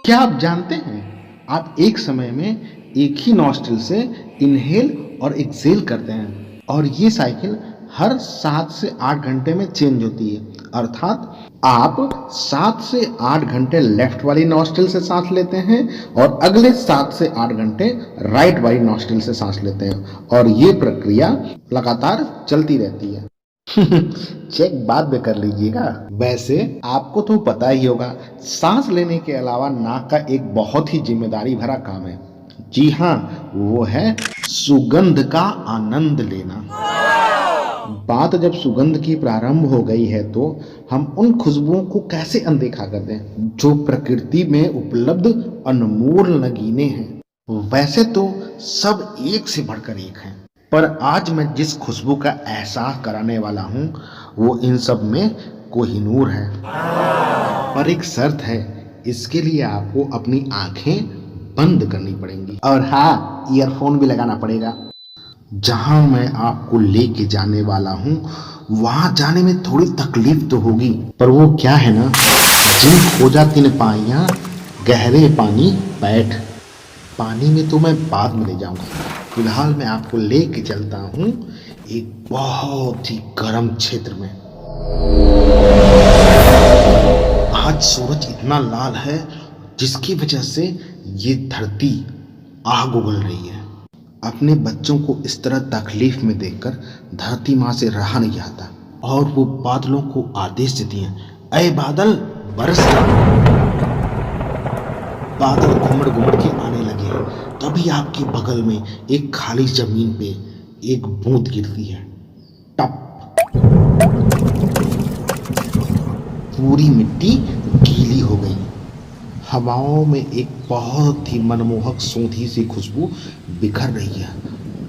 क्या आप जानते हैं, आप एक समय में एक ही नॉस्ट्रिल से इनहेल और एक्सहेल करते हैं और ये साइकिल हर 7 से 8 घंटे में चेंज होती है। अर्थात आप 7 से 8 घंटे लेफ्ट वाली नॉस्ट्रिल से सांस लेते हैं और अगले 7 से 8 घंटे राइट वाली नॉस्ट्रिल से सांस लेते हैं और ये प्रक्रिया लगातार चलती रहती है। चेक बाद में कर लीजिएगा। वैसे आपको तो पता ही होगा, सांस लेने के अलावा नाक का एक बहुत ही जिम्मेदारी भरा काम है। जी हाँ, वो है सुगंध का आनंद लेना। बात जब सुगंध की प्रारंभ हो गई है तो हम उन खुशबुओं को कैसे अनदेखा कर दें जो प्रकृति में उपलब्ध अनमोल नगीने हैं। वैसे तो सब एक से बढ़कर एक हैं, पर आज मैं जिस खुशबू का एहसास कराने वाला हूँ वो इन सब में कोहिनूर है। पर एक शर्त है, इसके लिए आपको अपनी आंखें बंद करनी पड़ेंगी और हाँ, ईयरफोन भी लगाना पड़ेगा। जहां मैं आपको लेके जाने वाला हूं वहां जाने में थोड़ी तकलीफ तो होगी, पर वो क्या है ना, जिन खोजा तिन पाइयां गहरे पानी बैठ। पानी में तो मैं बाद में ले जाऊंगा, फिलहाल मैं आपको लेके चलता हूं एक बहुत ही गर्म क्षेत्र में। आज सूरज इतना लाल है जिसकी वजह से ये धरती आग उगल रही है। अपने बच्चों को इस तरह तकलीफ में देखकर धरती माँ से रहा नहीं जाता और वो बादलों को आदेश देती हैं, अय बादल बरस जा। बादल घुमड़ घुमड़ के आने लगे हैं। तभी आपके बगल में एक खाली जमीन पे एक बूंद गिरती है। टप। पूरी मिट्टी गीली हो गई। हवाओं में एक बहुत ही मनमोहक सूंधी सी खुशबू बिखर रही है।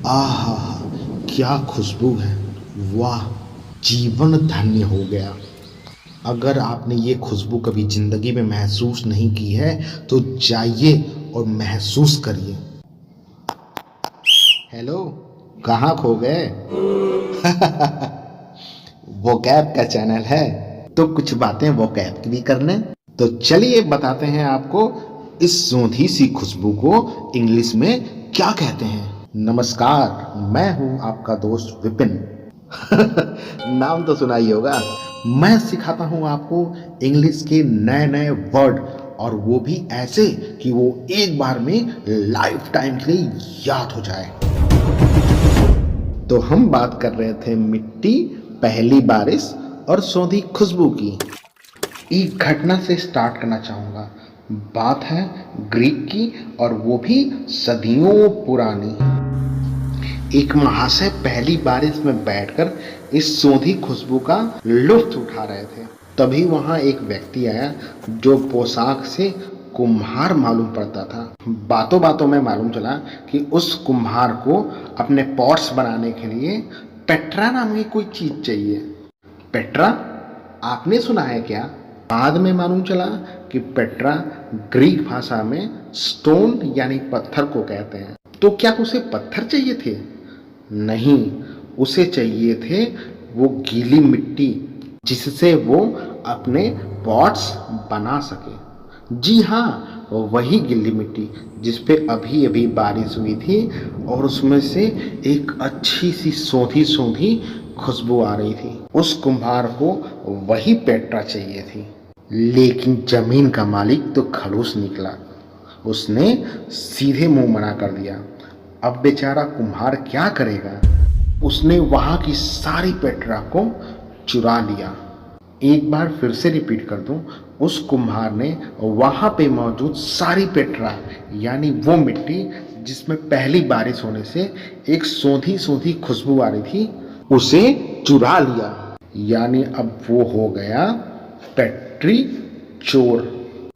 आहा, क्या खुशबू है, वाह, जीवन धन्य हो गया। अगर आपने ये खुशबू कभी जिंदगी में महसूस नहीं की है तो जाइए और महसूस करिए। हेलो, कहाँ खो गए? वोकैब का चैनल है तो कुछ बातें वोकैब की भी करने। तो चलिए बताते हैं आपको इस सूंधी सी खुशबू को इंग्लिश में क्या कहते हैं। नमस्कार, मैं हूं आपका दोस्त विपिन। नाम तो सुना ही होगा। मैं सिखाता हूं आपको इंग्लिश के नए नए वर्ड, और वो भी ऐसे कि वो एक बार में लाइफ टाइम के लिए याद हो जाए। तो हम बात कर रहे थे मिट्टी, पहली बारिश और सौंधी खुशबू की। एक घटना से स्टार्ट करना चाहूँगा। बात है ग्रीक की, और वो भी सदियों पुरानी। एक महाशय पहली बारिश में बैठकर इस सौंधी खुशबू का लुत्फ उठा रहे थे। तभी वहाँ एक व्यक्ति आया जो पोशाक से कुम्हार मालूम पड़ता था। बातों बातों में मालूम चला कि उस कुम्हार को अपने पॉट्स बनाने के लिए पेट्रा नाम की कोई चीज़ चाहिए। पेट्रा, आपने सुना है क्या? बाद में मालूम चला कि पेट्रा ग्रीक भाषा में स्टोन यानी पत्थर को कहते हैं। तो क्या उसे पत्थर चाहिए थे? नहीं, उसे चाहिए थे वो गीली मिट्टी जिससे वो अपने पॉट्स बना सके। जी हाँ, वही गीली मिट्टी जिस पे अभी अभी बारिश हुई थी और उसमें से एक अच्छी सी सौंधी सौंधी खुशबू आ रही थी। उस कुम्हार को वही पेट्रा चाहिए थी, लेकिन जमीन का मालिक तो खड़ूस निकला। उसने सीधे मुंह मना कर दिया। अब बेचारा कुम्हार क्या करेगा? उसने वहां की सारी पेट्रा को चुरा लिया। एक बार फिर से रिपीट कर दूं, उस कुम्हार ने वहां पे मौजूद सारी पेट्रा यानी वो मिट्टी जिसमें पहली बारिश होने से एक सौंधी सौंधी खुशबू आ रही थी, उसे चुरा लिया। यानी अब वो हो गया पेट्री चोर।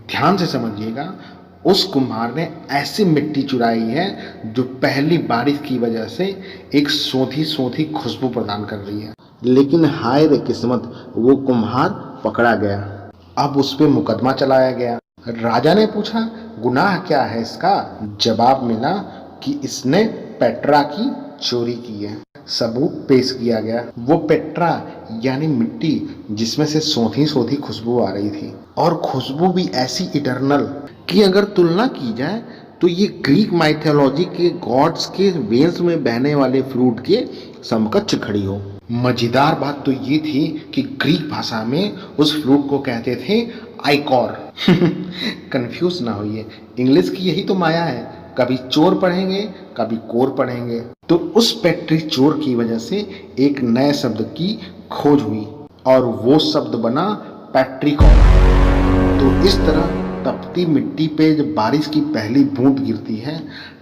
ध्यान से समझिएगा, उस कुम्हार ने ऐसी मिट्टी चुराई है जो पहली बारिश की वजह से एक सौंधी सौंधी खुशबू प्रदान कर रही है। लेकिन हाय रे किस्मत, वो कुम्हार पकड़ा गया। अब उस पे मुकदमा चलाया गया। राजा ने पूछा, गुनाह क्या है इसका? जवाब मिला कि इसने पेट्रा की चोरी की है। सबूत पेश किया गया। वो पेट्रा यानी मिट्टी जिसमें से सौंधी सौंधी खुशबू आ रही थी, और खुशबू भी ऐसी इटरनल की अगर तुलना की जाए तो ये ग्रीक माइथोलॉजी के गॉड्स के वेन्स में बहने वाले फ्रूट के समकक्ष खड़ी हो। मजेदार बात तो ये थी कि ग्रीक भाषा में उस फ्रूट को कहते थे आइकोर। कंफ्यूज ना होइए, इंग्लिश की यही तो माया है, कभी चोर पढ़ेंगे कभी कोर पढ़ेंगे। तो उस पैट्री चोर की वजह से एक नए शब्द की खोज हुई और वो शब्द बना पैट्रिकॉर। तो इस तरह तपती मिट्टी पे जब बारिश की पहली बूंद गिरती है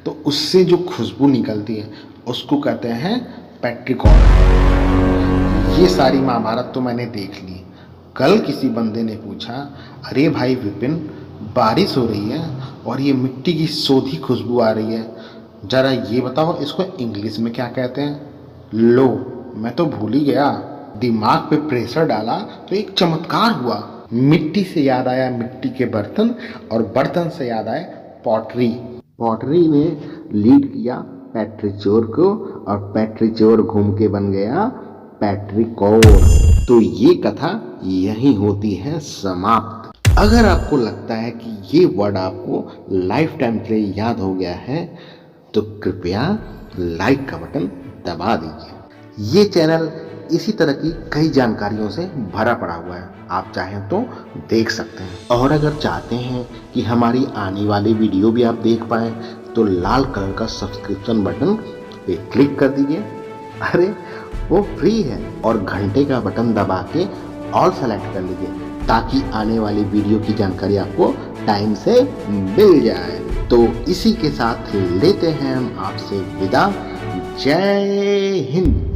तो उससे जो खुशबू निकलती है उसको कहते हैं पैट्रिकॉर। ये सारी महाभारत तो मैंने देख ली। कल किसी बंदे ने पूछा, अरे भाई विपिन, बारिश हो रही है और ये मिट्टी की सोधी खुशबू आ रही है, जरा ये बताओ इसको इंग्लिश में क्या कहते हैं। लो, मैं तो भूल ही गया। दिमाग पे प्रेशर डाला तो एक चमत्कार हुआ। मिट्टी से याद आया मिट्टी के बर्तन और बर्तन से याद आए पॉटरी। पॉटरी ने लीड किया पैट्रीचोर को और पैट्रीचोर घूम के बन गया पैट्रिकॉर। तो ये कथा यहीं होती है समाप्त। अगर आपको लगता है कि ये वर्ड आपको लाइफ टाइम के लिए याद हो गया है तो कृपया लाइक का बटन दबा दीजिए। ये चैनल इसी तरह की कई जानकारियों से भरा पड़ा हुआ है, आप चाहें तो देख सकते हैं। और अगर चाहते हैं कि हमारी आने वाली वीडियो भी आप देख पाएँ तो लाल कलर का सब्सक्रिप्शन बटन पे क्लिक कर दीजिए। अरे वो फ्री है। और घंटे का बटन दबा के ऑल सेलेक्ट कर लीजिए ताकि आने वाली वीडियो की जानकारी आपको टाइम से मिल जाए। तो इसी के साथ लेते हैं हम आपसे विदा। जय हिंद।